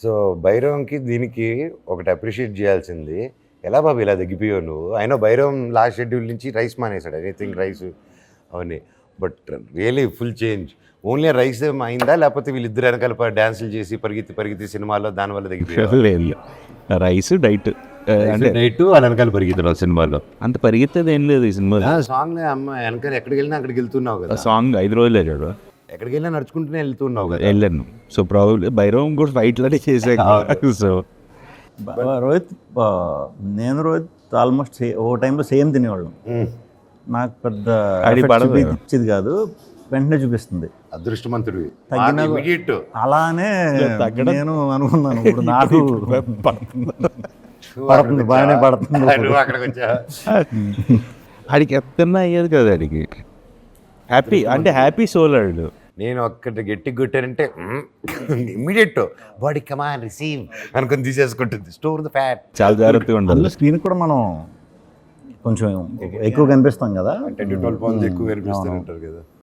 So భైరవంకి దీనికి ఒకటి appreciate చేయాల్సింది, ఎలా బాబు ఇలా తగ్గిపోయావు నువ్వు? అయినా భైరవం లాస్ట్ షెడ్యూల్ నుంచి రైస్ మానేశాడు, ఎనీథింగ్ రైస్ అవన్నీ. But really full change. Only rice అయిందా, లేకపోతే వీళ్ళిద్దరు వెనకాల డ్యాన్సులు చేసి పరిగెత్తి సినిమాలో దానివల్ల తగ్గిపోయారు? లేదు, రైస్ డైట్ అంటే నైట్ వాళ్ళ వెనకాల పరిగెత్తున్నావు సినిమాలో? అంత పరిగెత్తేది ఏం లేదు ఈ సినిమా. సాంగ్ అమ్మ వెనకాల ఎక్కడికి వెళ్ళినా అక్కడికి వెళ్తున్నావు కదా. సాంగ్ 5 రోజులు వెళ్ళాడు, ఎక్కడికి వెళ్ళినా నడుచుకుంటూనే వెళ్తున్నావు కదా. వెళ్ళాను. సో ప్రాబ్లీ భైరవం కూడా ఫైట్లోనే చేసాను. సో రోహిత్, రోహిత్ ఆల్మోస్ట్ ఓ టైంలో సేమ్ తినేవాళ్ళం. నాకు పెద్ద చూపించేది కాదు, వెంటనే చూపిస్తుంది. అదృష్టవంతుడివి. తగ్గిన అలానే నేను అనుకున్నాను, ఇప్పుడు నాకు పడుతుంది, బాగానే పడుతుంది. అక్కడికి వచ్చా ఆడికి ఎత్తన్నా అయ్యేది కదా, ఆడికి హ్యాపీ అంటే హ్యాపీ సోల్ ఆడు. నేను ఒక్కటి గట్టి కొట్టానంటే ఇమ్మీడియట్ బాడీ కమాన్ రిసీవ్ అనుకుని తీసేసుకుంటుంది. Store the fat. చాలా జాగ్రత్తగా ఉండాలి. అందులో స్క్రీన్ కూడా మనం కొంచెం ఎక్కువ కనిపిస్తాం కదా, 10 to 12 pounds ఎక్కువ కనిపిస్తుంటారు కదా.